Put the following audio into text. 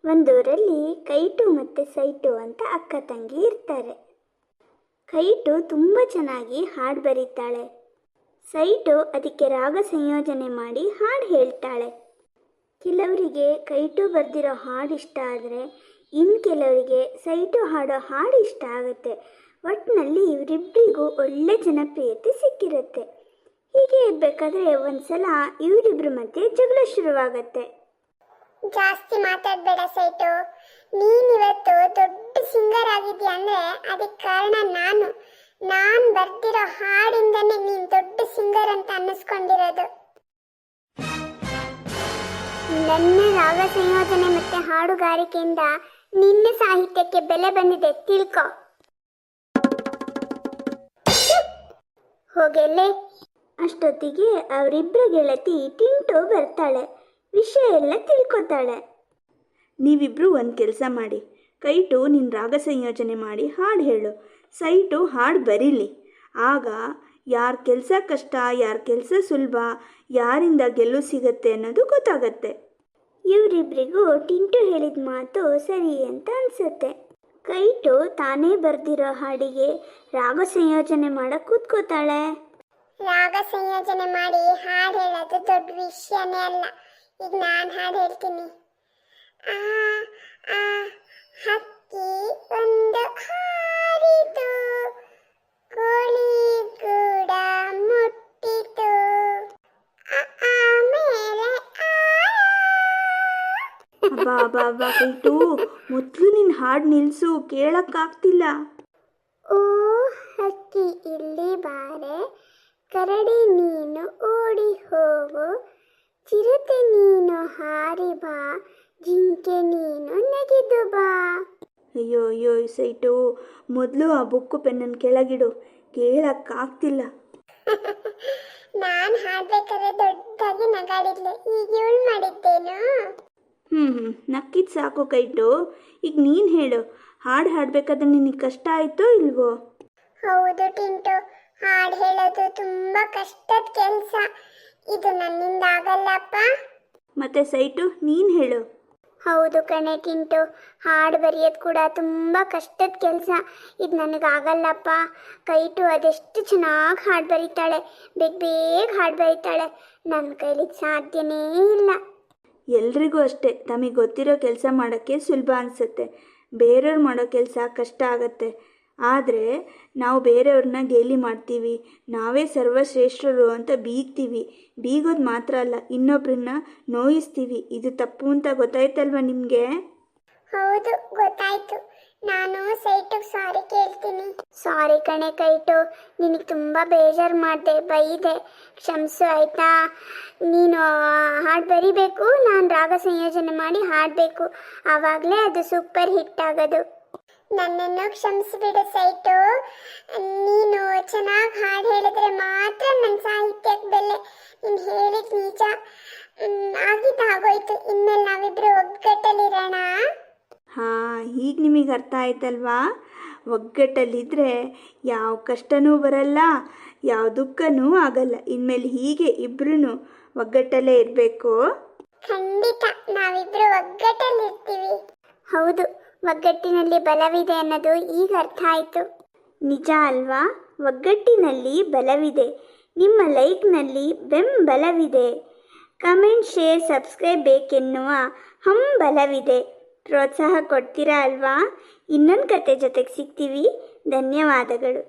ಒಂದೂರಲ್ಲಿ kite ಮತ್ತು site ಅಂತ ಅಕ್ಕ ತಂಗಿ ಇರ್ತಾರೆ. ಕೈಟು ತುಂಬ ಚೆನ್ನಾಗಿ ಹಾಡು ಬರೀತಾಳೆ. ಸೈಟು ಅದಕ್ಕೆ ರಾಗ ಸಂಯೋಜನೆ ಮಾಡಿ ಹಾಡು ಹೇಳ್ತಾಳೆ. ಕೆಲವರಿಗೆ ಕೈಟು ಬರೆದಿರೋ ಹಾಡು ಇಷ್ಟ ಆದರೆ ಇನ್ನು ಕೆಲವರಿಗೆ ಸೈಟು ಹಾಡೋ ಹಾಡು ಇಷ್ಟ ಆಗುತ್ತೆ. ಒಟ್ಟಿನಲ್ಲಿ ಇವರಿಬ್ಬರಿಗೂ ಒಳ್ಳೆ ಜನಪ್ರಿಯತೆ ಸಿಕ್ಕಿರುತ್ತೆ. ಹೀಗೆ ಇರಬೇಕಾದ್ರೆ ಒಂದ್ಸಲ ಇವರಿಬ್ಬರ ಮಧ್ಯೆ ಜಗಳ ಶುರುವಾಗತ್ತೆ. ಜಾಸ್ತಿ ಮಾತಾಡಬೇಡ ಸೈಟು. ನೀನಿವತ್ತು ದೊಡ್ಡ ಸಿಂಗರ್ ಆಗಿದ್ಯಾ ಅಂದ್ರೆ ಅದಕ್ಕೆ ಕಾರಣ ನಾನು ಬರ್ದಿರೋ ಹಾಡಿಂದನೇ ನೀನು ದೊಡ್ಡ ಸಿಂಗರ್ ಅಂತ ಅನ್ನಿಸ್ಕೊಂಡಿರೋದು. ನನ್ನ ರಾಗ ಸಂಯೋಜನೆ ಮತ್ತೆ ಹಾಡುಗಾರಿಕೆಯಿಂದ ನಿನ್ನ ಸಾಹಿತ್ಯಕ್ಕೆ ಬೆಲೆ ಬಂದಿದೆ, ತಿಳ್ಕೊ. ಹೋಗೆಲ್ಲೇ. ಅಷ್ಟೊತ್ತಿಗೆ ಅವರಿಬ್ಬರ ಗೆಳತಿ ಟಿಂಟು ಬರ್ತಾಳೆ. ವಿಷಯ ಎಲ್ಲ ತಿಳ್ಕೊತಾಳೆ. ನೀವಿಬ್ಬರು ಒಂದು ಕೆಲಸ ಮಾಡಿ, ಕೈಟು ನಿನ್ನ ರಾಗ ಸಂಯೋಜನೆ ಮಾಡಿ ಹಾಡು ಹೇಳು, ಸೈಟು ಹಾಡು ಬರೀಲಿ. ಆಗ ಯಾರ ಕೆಲಸ ಕಷ್ಟ, ಯಾರ ಕೆಲಸ ಸುಲಭ, ಯಾರಿಂದ ಗೆಲುವು ಸಿಗತ್ತೆ ಅನ್ನೋದು ಗೊತ್ತಾಗತ್ತೆ. ಇವರಿಬ್ಬರಿಗೂ ಟಿಂಟು ಹೇಳಿದ ಮಾತು ಸರಿ ಅಂತ ಅನಿಸುತ್ತೆ. ಕೈಟು ತಾನೇ ಬರೆದಿರೋ ಹಾಡಿಗೆ ರಾಗ ಸಂಯೋಜನೆ ಮಾಡಕ್ಕೆ ಕೂತ್ಕೋತಾಳೆ. ರಾಗ ಸಂಯೋಜನೆ ಮಾಡಿ ಹಾಡು ಹೇಳೋದು ದೊಡ್ಡ ವಿಷಯನೇ ಅಲ್ಲ. ಈಗ ನಾನು ಹಾಡು ಹೇಳ್ತೀನಿ. ಆ ಆ ಹಕ್ಕಿ ಒಂದು ಹಾರಿತು, ಕೋಳಿ ಕೂಡ ಮುಟ್ಟಿತು, ಆಮೇಲೆ ಬಾ ಕೈಟು, ಮೊದಲು ನಿನ್ನ ಹಾಡು ನಿಲ್ಲಿಸು, ಕೇಳಕ್ಕಾಗ್ತಿಲ್ಲ. ಓ ಹಕ್ಕಿ ಇಲ್ಲಿ ಬಾರೆ, ಕರಡಿ ನೀನು ಓಡಿ ಹೋಗು, ಚಿರತೆ ನೀನು ಹಾರಿ ಬಾ, ಜಿಂಕೆ ನೀನು ನೆಗೆದು ಬಾ. ಅಯ್ಯೋ ಸೈಟು, ಮೊದಲು ಆ ಬುಕ್ಕು ಪೆನ್ನನ್ನು ಕೆಳಗಿಡು, ಕೇಳಕ್ಕಾಗ್ತಿಲ್ಲ. ನಾನು ಹಾಡ್ಬೇಕಾದ್ರೆ ದೊಡ್ಡದಾಗಿ ನಗಾಡಿದ್ಲು, ಈಗ ಇವಳು ಮಾಡಿದ್ದೇನು? ನಕ್ಕಿದ್ ಸಾಕು ಕೈಟು. ಈಗ ನೀನು ಹೇಳು, ಹಾಡು ಹಾಡಬೇಕಾದ್ರೆ ನಿನಗೆ ಕಷ್ಟ ಆಯಿತೋ ಇಲ್ವೋ? ಹೌದು ಟಿಂಟು, ಹಾಡು ಹೇಳೋದು ತುಂಬ ಕಷ್ಟದ ಕೆಲಸ. ಇದು ನನ್ನಿಂದ ಆಗಲ್ಲಪ್ಪ. ಮತ್ತೆ ಸೈಟು ನೀನು ಹೇಳು. ಹೌದು ಕಣೆ ಟಿಂಟು, ಹಾಡು ಬರೆಯೋದು ಕೂಡ ತುಂಬ ಕಷ್ಟದ ಕೆಲಸ. ಇದು ನನಗಾಗಲ್ಲಪ್ಪ. ಕೈಟು ಅದೆಷ್ಟು ಚೆನ್ನಾಗಿ ಹಾಡು ಬರೀತಾಳೆ, ಬೇಗ ಹಾಡು ಬರೀತಾಳೆ. ನನ್ನ ಕೈಲಿ ಸಾಧ್ಯನೇ ಇಲ್ಲ. ಎಲ್ರಿಗೂ ಅಷ್ಟೇ, ತಮಗೆ ಗೊತ್ತಿರೋ ಕೆಲಸ ಮಾಡೋಕ್ಕೆ ಸುಲಭ ಅನಿಸುತ್ತೆ, ಬೇರೆಯವ್ರು ಮಾಡೋ ಕೆಲಸ ಕಷ್ಟ ಆಗತ್ತೆ. ಆದರೆ ನಾವು ಬೇರೆಯವ್ರನ್ನ ಗೇಲಿ ಮಾಡ್ತೀವಿ, ನಾವೇ ಸರ್ವಶ್ರೇಷ್ಠರು ಅಂತ ಬೀಗೋದು ಮಾತ್ರ ಅಲ್ಲ, ಇನ್ನೊಬ್ರನ್ನ ನೋಯಿಸ್ತೀವಿ. ಇದು ತಪ್ಪು ಅಂತ ಗೊತ್ತಾಯ್ತಲ್ವ ನಿಮಗೆ? ಹೌದು ಗೊತ್ತಾಯ್ತು. ನಾನು ಸೈಟಿಗೆ ಸಾರಿ ಕೇಳ್ತೀನಿ. ಸಾರಿ ಕಣೆ ಕೈಟು, ನಿನಗೆ ತುಂಬ ಬೇಜಾರು ಮಾಡಿದೆ, ಬೈದೆ, ಕ್ಷಮಿಸು ಆಯಿತಾ? ನೀನು ಹಾಡು ಬರಿಬೇಕು, ನಾನು ರಾಗ ಸಂಯೋಜನೆ ಮಾಡಿ ಹಾಡಬೇಕು, ಆವಾಗಲೇ ಅದು ಸೂಪರ್ ಹಿಟ್ ಆಗೋದು. ನನ್ನನ್ನು ಕ್ಷಮಿಸಿಬಿಡು ಸೈಟು. ನೀನು ಚೆನ್ನಾಗಿ ಹಾಡು ಹೇಳಿದ್ರೆ ಮಾತ್ರ ನನ್ನ ಸಾಹಿತ್ಯಕ್ಕೆ ಬೆಲೆ. ನೀನು ಹೇಳಿದ ನಿಜ, ಆಗಿದ್ದಾಗೋಯ್ತು. ಇನ್ಮೇಲೆ ನಾವಿಬ್ಬರು ಒಗ್ಗಟ್ಟಲ್ಲಿರೋಣ. ಹಾಂ, ಈಗ ನಿಮಗೆ ಅರ್ಥ ಆಯ್ತಲ್ವಾ? ಒಗ್ಗಟ್ಟಲ್ಲಿದ್ದರೆ ಯಾವ ಕಷ್ಟನೂ ಬರಲ್ಲ, ಯಾವ ದುಃಖನೂ ಆಗಲ್ಲ. ಇನ್ಮೇಲೆ ಹೀಗೆ ಇಬ್ಬರೂ ಒಗ್ಗಟ್ಟಲ್ಲೇ ಇರಬೇಕು. ಖಂಡಿತ ನಾವಿಬ್ಬರು ಒಗ್ಗಟ್ಟಲ್ಲಿರ್ತೀವಿ. ಹೌದು, ಒಗ್ಗಟ್ಟಿನಲ್ಲಿ ಬಲವಿದೆ ಅನ್ನೋದು ಈಗ ಅರ್ಥ ಆಯಿತು. ನಿಜ ಅಲ್ವಾ? ಒಗ್ಗಟ್ಟಿನಲ್ಲಿ ಬಲವಿದೆ. ನಿಮ್ಮ ಲೈಕ್ನಲ್ಲಿ ಬೆಂಬಲವಿದೆ. ಕಮೆಂಟ್, ಶೇರ್, ಸಬ್ಸ್ಕ್ರೈಬ್ ಬೇಕೆನ್ನುವ ಹಂಬಲವಿದೆ. ಪ್ರೋತ್ಸಾಹ ಕೊಡ್ತೀರಾ ಅಲ್ವಾ? ಇನ್ನೊಂದು ಕತೆ ಜೊತೆಗೆ ಸಿಗ್ತೀವಿ. ಧನ್ಯವಾದಗಳು.